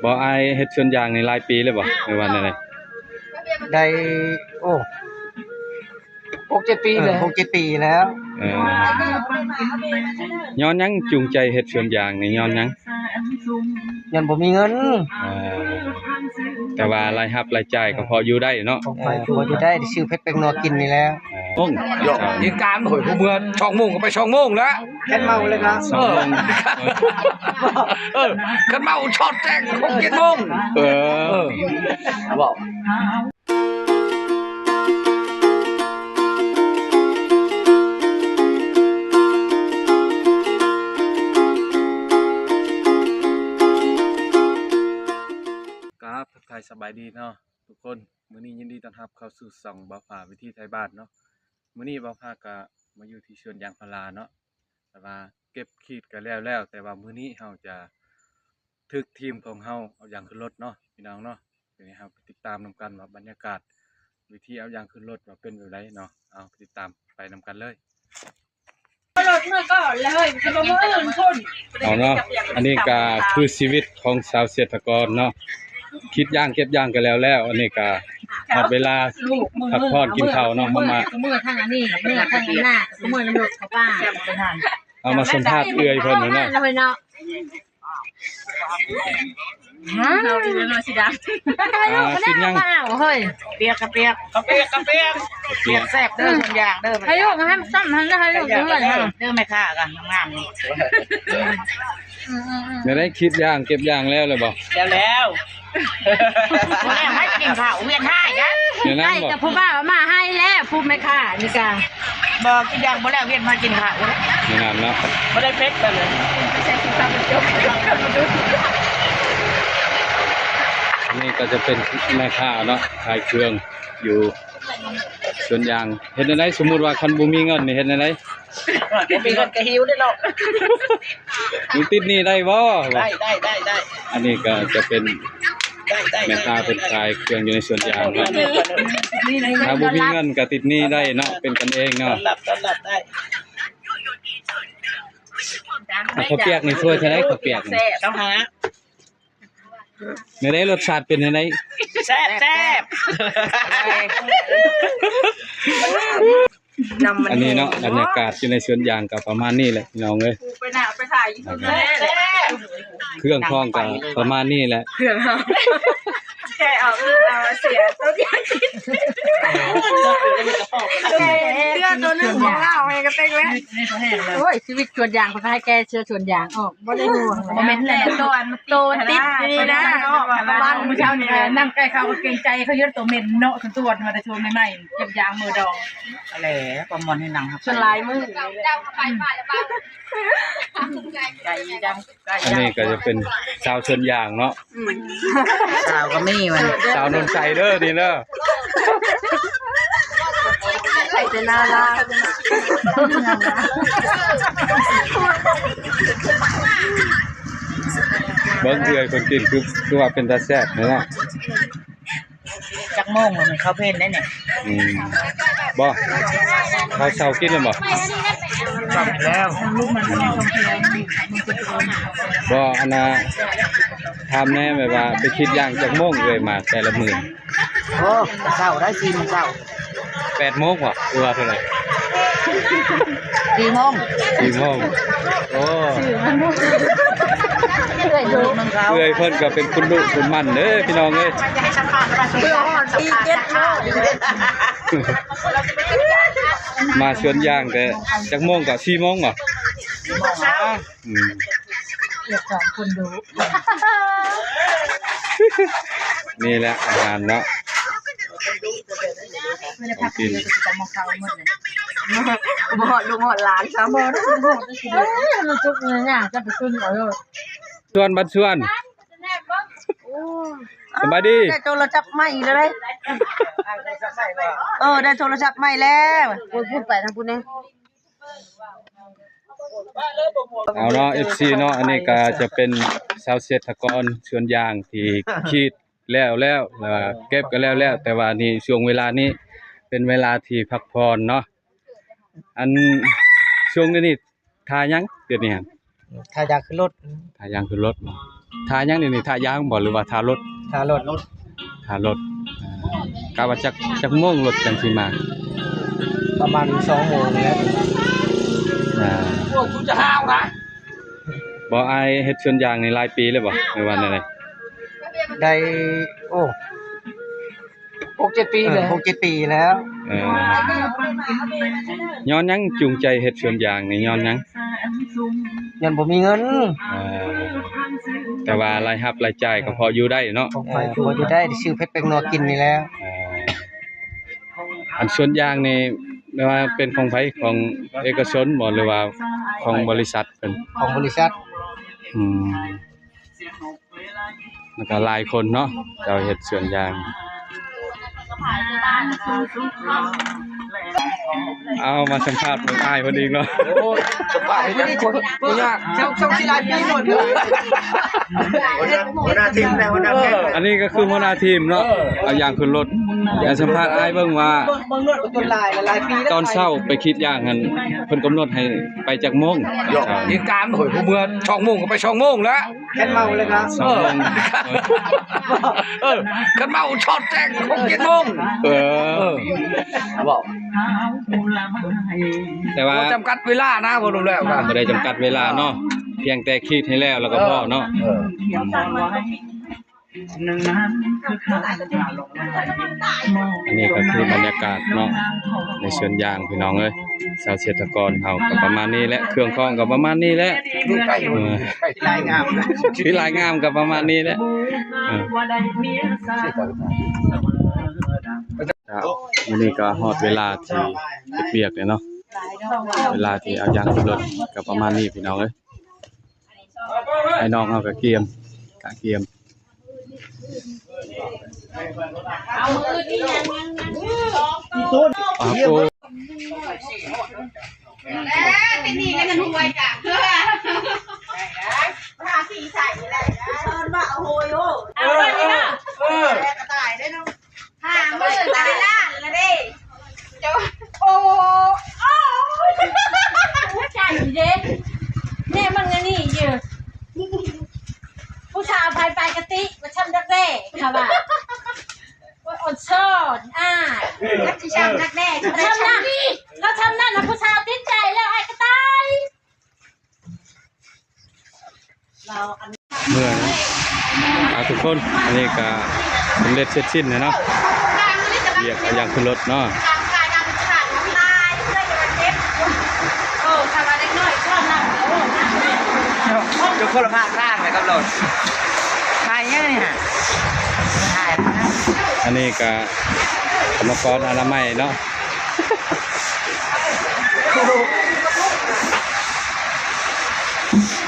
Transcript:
บ่อายเฮ็ดสวนยางนี่หลายปีเลยบ่ในวันไหนได้โอ้6-7 ปีเลย6-7 ปีแล้วย้อนหยังจูงใจเฮ็ดสวนยางนี่ย้อนหยังยันบ่มีเงินแต่ว่ารายรับรายจ่ายก็พออยู่ได้เนาะพออยู่ได้ซื้อเพชรเป็งนัวกินนี่แล้วยิงการโหยผู้เมืองช่องโมงก็ไปช่องโมงแล้วแค่เมาเลยครับคันเมาช็อตแจ้ง6-7 โมงว้าวครับทักทายสบายดีเนาะทุกคนมื้อนี้ยินดีต้อนรับเข้าสู่ช่องบ่าวฟ้าวิถีไทยบ้านเนาะมื้อนี้บ่าวฟ้าก็มาอยู่ที่สวนยางพาราเนาะแต่ว่าเก็บขีดก็แล้วแต่ว่ามื้อนี้เฮาจะทึกทีมของเฮาเอายางขึ้นรถเนาะพี่น้องเนาะเดี๋ยวนี้ครับติดตามนำกันว่าบรรยากาศวิธีเอายางขึ้นรถว่าเป็นแบบไรเนาะเอาติดตามไปนำกันเลยรถเมื่อก็เลยจะมาเมื่ออื่นคนเอาเนาะอันนี้ก็คือชีวิตของชาวเกษตรกรเนาะคิดย่างเก็บย่างกันแล้วอันนี้ก็หมดเวลาพักผ่อนกินข้าวเนาะมาเมื่อทางอันนี้เมื่อทางอันหน้าเมื่อน้ำรถเขาป้าเอามาสัมภาษณ์เอื้อยเพิ่นเนาะเราดีเลยสิดากินยังเฮ้ยเปียกกระเปียกแซ่บเด้อทุกอย่างเด้อให้ลูกให้ซ้ำให้ลูกเด้อไม่ฆ่ากันงามนี่ไม่ได้คิดย่างเก็บย่างแล้วเลยบ่แล้วให้กินข้าวเวียนให้กันให้แต่ผู้บ้ามาให้แล้วผู้ไม่ฆ่านี่กาบอกกินย่างบ่แล้วเวียนมากินข้าวนี่นานเนาะบ่ได้เพชรกันเลยไม่ใช่กินข้าวจบนี่ก็จะเป็นแม่ค้าเนาะขายเครื่องอยู่สวนยางเฮ็ดได้สมมุติว่าคันบ่มีเงินนี่เฮ็ดได้บ่มีเงินก็หิวได้หรอกมีติดหนี้ได้บ่ได้อันนี้ก็จะเป็นแม่ค้าเป็นขายเครื่องอยู่ในสวนยางครับถ้าบ่มีเงินก็ติดหนี้ได้เนาะเป็นกันเองเนาะได้ข้าวเปียกนี่ช่วยเท่าไหร่ข้าวเปียกต้องหาไม่ได้รสชาติเป็นยังไงแซ่บอันนี้เนาะบรรยากาศอยู่ในสวนยางกับประมาณนี้แหละน้องเอ้ยไปหน้าไปถ่ายเครื่องคล้องกับประมาณนี้แหละเครื่องแค่เอาเสียตัวเดียวกินเสื้อตัวนึงของเราให้กระเต็งแล้วโอ้ยชีวิตชวนยางคนให้แกเชื่อชวนยางออกไม่ได้ห่วงโมเมนต์เลยตัวติดนี่นะบ้านเมื่อเช้านี่นั่งใกล้เขาเกรงใจเขายึดตัวเมนเนาะตัวมาแต่ชวนใหม่ๆเก็บยางมือดองอะไรประมวลให้หนังครับสลายมืออันนี้ก็จะเป็นชาวชนยางเนาะสาวก็ไม่มันชาวนนไซเดอร์ดีเนาะใส่เจน่ารักเบิ้งเดือยคนกินคือว่าเป็นตาแซ่บเนาะจักโมงเหมือนเขาเพ่นได้เนี่ยบ่เขาเช้ากินเลยบ่แล้วบ่อันน่ะทำแน่แบบว่าไปคิดอย่างจากโมงเลยมาแต่ละมื้อโอ้เช้าได้4 โมงเช้า8 โมงว่ะว่าเท่าไหร่4 โมงโอ้เอ้ยเพิ่นก็เป็นคุณลูกคุณมั่นเด้อพี่น้องเอ้ยมาสวนยางแต่จักโมงก็4 โมงว่ะคนดูนี่แหละอาหารเนาะกินบ่ฮอดลูกฮอดหลานซะบ่มันจุกเงี้ยจะไปขึ้นเอาเลยชวนบัดชวนสบายดีได้โทรศัพท์ใหม่เลยได้โทรศัพท์ใหม่แล้วพูดไปทางพูดนี่เอาเนาะ FC เนาะอันนี้ก็จะเป็นชาวเกษตรกรสวนยางที่คิดแล้วเก็บกันแล้วแต่ว่านี่ช่วงเวลานี้เป็นเวลาที่พักผ่อนเนาะอันช่วงนี้ทายังเดี๋ยวนี้ทายางขึ้นรถทายังขึ้นรถ ทายังนี่ทายางบ่หรือว่าทารถ ทารถ ทารถกะว่าจักโมงรถจังสิมา ประมาณ2 โมงแล้ว พวกคุณจะห้าวนะ บ่อายเฮ็ดสวนยางนี่หลายปีแล้วบ่หรือว่าแนวใด ได้โอ้6-7 ปีเลย6-7 ปีแล้ว ย้อนหยังจูงใจเฮ็ดสวนยางนี่ย้อนหยัง ยันบ่มีเงิน แต่ว่ารายรับรายจ่ายก็พออยู่ได้เนาะ ผมไปตัวอยู่ได้ซื้อเพชรแป้งนัวกินนี่แล้ว อันสวนยางนี่ไม่ว่าเป็นของไผของเอกชนบ่หรือว่าของบริษัทเพิ่น ของบริษัท แล้วก็หลายคนเนาะเจ้าเฮ็ดสวนยาง เอามาสัมภาษณ์ผมอ้ายเพิ่นอีกเนาะ โอ้สบายนะคนบ่ยาก ช่องศิลาปีหมดเลยหัวหน้าทีมนะหัวหน้าแพทย์ อันนี้ก็คือหัวหน้าทีมเนาะเอายางขึ้นรถอยากสัมภาษณ์อ้ายเบิ่งว่า บางนวดต้นลายหลายปี ตอนเช้าไปคิดย่างกันเพิ่นกำหนดให้ไปจากโมง เหตุการณ์โอ้ยผู้เมืองช่องโมงก็ไปช่องโมงแล้ว แค่เมาเลยครับ 2 โมง กันเมาช็อตแจ้ง6-7 โมง บอก แต่ว่า จำกัดเวลานะบ่รู้แล้วกัน บ่ได้จำกัดเวลาเนาะเพียงแต่คิดให้แล้วก็พอเนาะอันนี้ก็คือบรรยากาศเนาะในสวนยางพี่น้องเอ้ยชาวเกษตรกรเฮาก็ประมาณนี้แหละเครื่องคองก็ประมาณนี้แหละ ดูใกล้ ลายงาม ชีวิตรายงามก็ประมาณนี้แหละวันนี้ก็ฮอดเวลาที่เฮ็ดเวียกแล้วเนาะเวลาที่เอายางขึ้นรถก็ประมาณนี้พี่น้องเอ้ยไอ้น้องเฮาก็เกียมกะเกียม เอามือที่ยังโอ้ นี่ก็จะรวยจ้ะเพื่อหาสีใส่อะไรเชิญมาโอ้โหโอ้เอาไปนี่นะกระต่ายได้น้อง50,000ตายล้านละดิเจ้าโอ้ผู้ชายเด็กเนี่ยมันไงนี่เยอะผู้ชายไปกะติมาช่ำดักแร่ค่ะว่าอดซ่อนนักที่ช่ำดักแร่ช่ำนั่นแล้วช่ำนั่นนะผู้ชายติดใจแล้วไอ้กระต่ายเราอัน เมื่อทุกคนอันนี้ก็สำเร็จเสร็จสิ้นแล้วเนาะเรียกเอายางขึ้นรถเนาะ กายดำขาดน้ำลายเพื่อจะมาเจ็บโอ้ทำอะไรน้อยชอบนั่งโอ้นั่ง อยู่คนละภาคร่างเลยครับรถทายยังไงฮะทาย อันนี้ก็กรรมกรอนามัยเนาะ